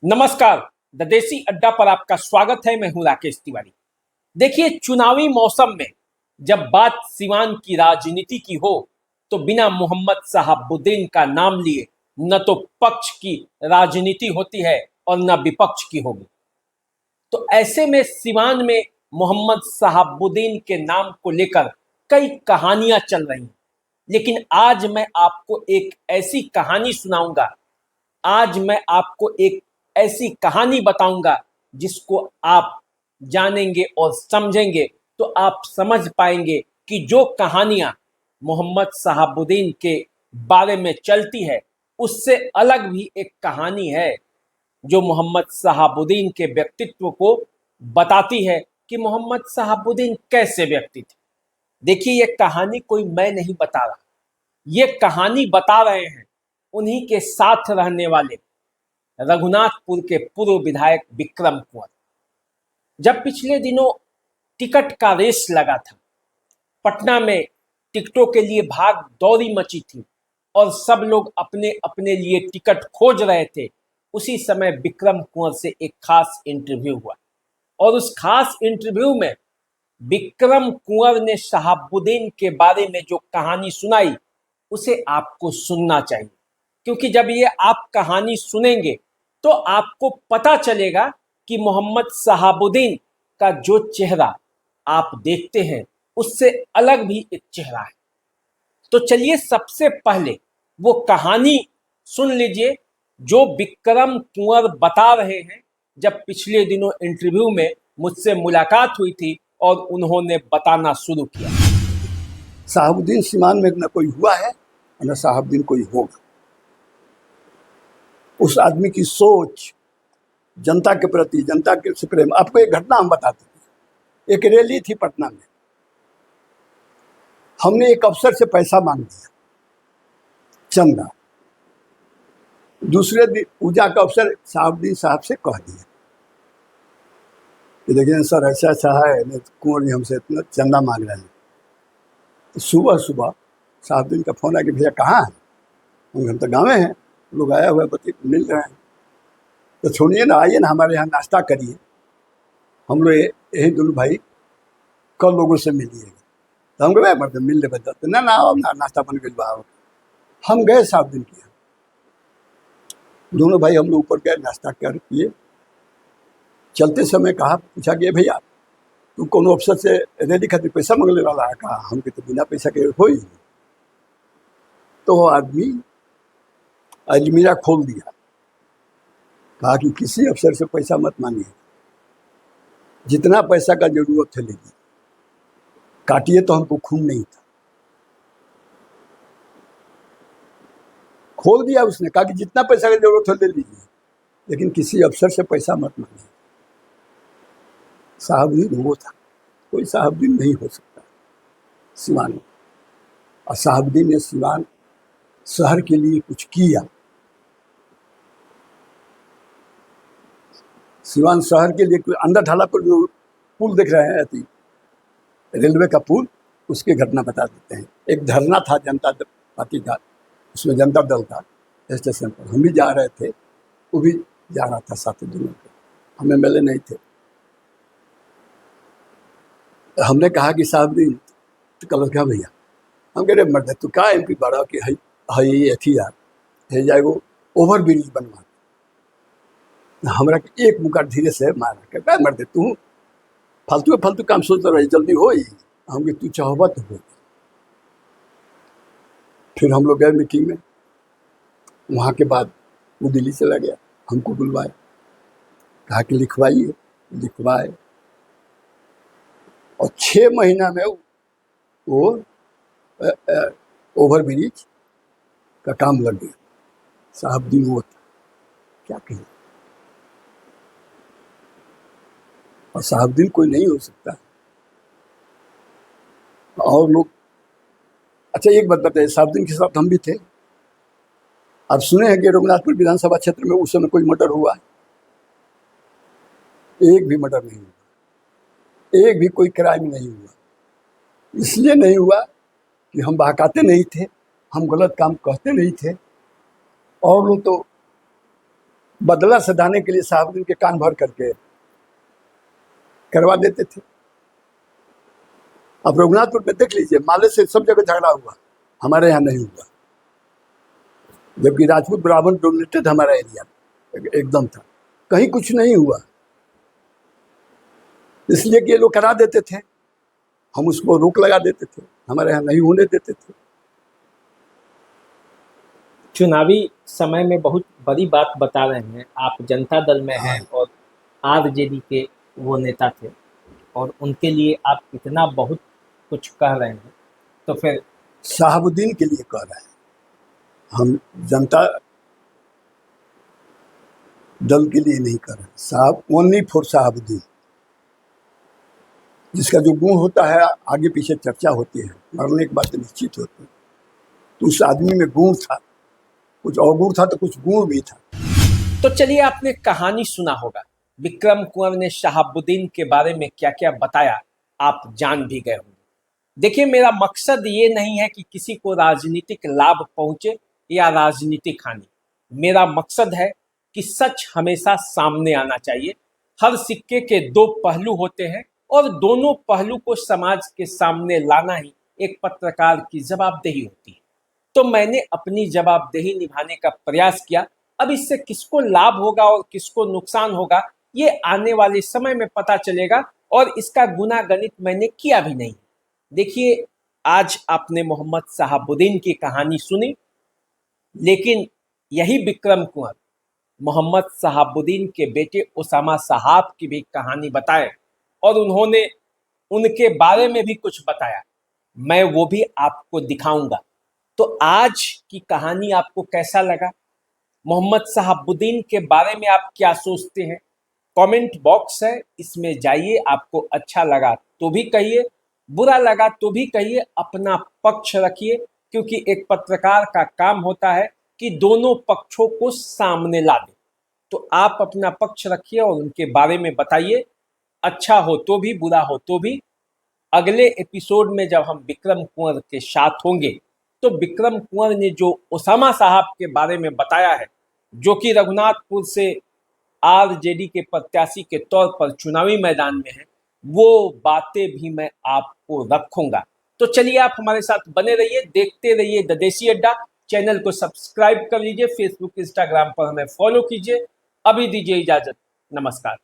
नमस्कार। द देसी अड्डा पर आपका स्वागत है। मैं हूं राकेश तिवारी। देखिए, चुनावी मौसम में जब बात सिवान की राजनीति की हो तो बिना मोहम्मद शहाबुद्दीन का नाम लिए न तो पक्ष की राजनीति होती है और न विपक्ष की होगी। तो ऐसे में सिवान में मोहम्मद शहाबुद्दीन के नाम को लेकर कई कहानियां चल रही हैं। लेकिन आज मैं आपको एक ऐसी कहानी सुनाऊंगा, आज मैं आपको एक ऐसी कहानी बताऊंगा जिसको आप जानेंगे और समझेंगे तो आप समझ पाएंगे कि जो कहानियां मोहम्मद शहाबुद्दीन के बारे में चलती है उससे अलग भी एक कहानी है जो मोहम्मद शहाबुद्दीन के व्यक्तित्व को बताती है कि मोहम्मद शहाबुद्दीन कैसे व्यक्ति थे। देखिए, ये कहानी कोई मैं नहीं बता रहा, ये कहानी बता रहे हैं उन्हीं के साथ रहने वाले रघुनाथपुर के पूर्व विधायक विक्रम कुंवर। जब पिछले दिनों टिकट का रेस लगा था, पटना में टिकटों के लिए भाग दौड़ी मची थी और सब लोग अपने अपने लिए टिकट खोज रहे थे, उसी समय विक्रम कुंवर से एक खास इंटरव्यू हुआ और उस खास इंटरव्यू में विक्रम कुंवर ने शहाबुद्दीन के बारे में जो कहानी सुनाई उसे आपको सुनना चाहिए, क्योंकि जब ये आप कहानी सुनेंगे तो आपको पता चलेगा कि मोहम्मद शहाबुद्दीन का जो चेहरा आप देखते हैं उससे अलग भी एक चेहरा है। तो चलिए सबसे पहले वो कहानी सुन लीजिए जो विक्रम कुंवर बता रहे हैं जब पिछले दिनों इंटरव्यू में मुझसे मुलाकात हुई थी और उन्होंने बताना शुरू किया। शहाबुद्दीन सीमान में न कोई हुआ है और न शहाबुद्दीन कोई होगा। उस आदमी की सोच, जनता के प्रति, जनता के से प्रेम। आपको एक घटना हम बताते हैं। एक रैली थी पटना में, हमने एक अफसर से पैसा मांग लिया, चंदा। दूसरे दिन पूजा का अफसर शहाबुद्दीन साहब से कह दिया कि देखिए सर ऐसा ऐसा है, कुंवर जी हमसे इतना चंदा मांग रहे हैं। तो सुबह सुबह शहाबुद्दीन का फोन आया कि भैया कहाँ है? हम तो गाँव में हैं, लोग आया हुआ पति मिल रहे हैं। तो छोड़िए ना, आइए ना हमारे यहाँ नाश्ता करिए, हम लोग यही दोनों भाई कल लोगों से मिलिएगा। तो हम गए मतलब मिल ले बता ना ना आओ ना, नाश्ता बन गई बाहर। हम गए शहाबुद्दीन के यहाँ, दोनों भाई हम लोग ऊपर गए, नाश्ता कर किए। चलते समय कहा, पूछा कि भैया तू कौन अफसर से रैली खातिर पैसा मांगने वाला है? कहा हमके तो बिना पैसा के हो ही। तो वो आदमी अलमीरा खोल दिया, कहा कि किसी अफसर से पैसा मत मांगिए, जितना पैसा का जरूरत है लीजिए, काटिए तो हमको खून नहीं था। खोल दिया उसने, कहा कि जितना पैसा का जरूरत है ले लीजिए, लेकिन किसी अफसर से पैसा मत मांगिए। शहाबुद्दीन वो था, कोई शहाबुद्दीन नहीं हो सकता सिवान में। और शहाबुद्दीन ने सिवान शहर के लिए कुछ किया। सिवान शहर के लिए कोई अंदर ढाला पर जो पुल देख रहे हैं, रेलवे का पुल, उसकी घटना बता देते हैं। एक धरना था जनता पार्टी का, उसमें जनता दल था स्टेशन पर, हम भी जा रहे थे, वो भी जा रहा था साथ दोनों के, हम MLA नहीं थे। हमने कहा कि शहाबुद्दीन तो कल क्या भैया, हम कह रहे मर्द तू क्या MP बढ़ा कि हई अथी यार है जाए वो ओवर ब्रिज बनवा। हमरा एक मुका धीरे से मारा, क्या मर्द तू फालतू काम सोच रही, जल्दी हो ही हम तू चाहबत हो। फिर हम लोग गए मीटिंग में, वहाँ के बाद वो दिल्ली चला गया, हमको बुलवाया, कहा कि लिखवाइए, लिखवाए और 6 महीना में वो ओवर ब्रिज का काम लग गया। शहाबुद्दीन वो था, क्या कहें। और शहाबुद्दीन कोई नहीं हो सकता। और लोग, अच्छा एक बात बताइए, शहाबुद्दीन के साथ हम भी थे। आप सुने हैं कि रघुनाथपुर विधानसभा क्षेत्र में उस समय कोई मर्डर हुआ? एक भी मर्डर नहीं हुआ, एक भी कोई क्राइम नहीं हुआ। इसलिए नहीं हुआ कि हम बहकाते नहीं थे, हम गलत काम कहते नहीं थे। और लोग तो बदला सधाने के लिए साहबुद्दीन के कान भर करके करवा देते थे। अब रघुनाथपुर में देख लीजिए, माले से सब जगह झगड़ा हुआ, हमारे यहाँ नहीं हुआ, जबकि राजपूत ब्राह्मण डोमिनेटेड हमारा एरिया एकदम था, कहीं कुछ नहीं हुआ। इसलिए कि ये लोग करा देते थे, हम उसको रोक लगा देते थे, हमारे यहाँ नहीं होने देते थे। चुनावी समय में बहुत बड़ी बात बता रहे हैं आप, जनता दल में हैं और आरजेडी के वो नेता थे और उनके लिए आप इतना बहुत कुछ कह रहे हैं, तो फिर साहबुद्दीन के लिए कह रहे हैं, हम जनता दल के लिए नहीं कर रहे। साहब ओनली फॉर साहबुद्दीन, जिसका जो गुण होता है आगे पीछे चर्चा होती है, मरने के बाद निश्चित होती है। तो उस आदमी में गुण था, कुछ अवगुण था तो कुछ गुण भी था। तो चलिए, आपने कहानी सुना होगा, विक्रम कुंवर ने शहाबुद्दीन के बारे में क्या क्या बताया, आप जान भी गए होंगे। देखिए, मेरा मकसद ये नहीं है कि किसी को राजनीतिक लाभ पहुंचे या राजनीतिक हानि। मेरा मकसद है कि सच हमेशा सामने आना चाहिए। हर सिक्के के दो पहलू होते हैं और दोनों पहलू को समाज के सामने लाना ही एक पत्रकार की जवाबदेही होती है। तो मैंने अपनी जवाबदेही निभाने का प्रयास किया। अब इससे किसको लाभ होगा और किसको नुकसान होगा, ये आने वाले समय में पता चलेगा और इसका गुना गणित मैंने किया भी नहीं। देखिए, आज आपने मोहम्मद शहाबुद्दीन की कहानी सुनी, लेकिन यही विक्रम कुंवर मोहम्मद शहाबुद्दीन के बेटे उसामा साहब की भी कहानी बताए और उन्होंने उनके बारे में भी कुछ बताया। मैं वो भी आपको दिखाऊंगा। तो आज की कहानी आपको कैसा लगा? मोहम्मद शहाबुद्दीन के बारे में आप क्या सोचते हैं? कमेंट बॉक्स है, इसमें जाइए। आपको अच्छा लगा तो भी कहिए, बुरा लगा तो भी कहिए, अपना पक्ष रखिए, क्योंकि एक पत्रकार का काम होता है कि दोनों पक्षों को सामने ला दे। तो आप अपना पक्ष रखिए और उनके बारे में बताइए, अच्छा हो तो भी, बुरा हो तो भी। अगले एपिसोड में जब हम विक्रम कुंवर के साथ होंगे, तो विक्रम कुंवर ने जो उसामा साहब के बारे में बताया है, जो कि रघुनाथपुर से आरजेडी के प्रत्याशी के तौर पर चुनावी मैदान में है, वो बातें भी मैं आपको रखूंगा। तो चलिए, आप हमारे साथ बने रहिए, देखते रहिए द देसी अड्डा। चैनल को सब्सक्राइब कर लीजिए, फेसबुक इंस्टाग्राम पर हमें फॉलो कीजिए। अभी दीजिए इजाजत, नमस्कार।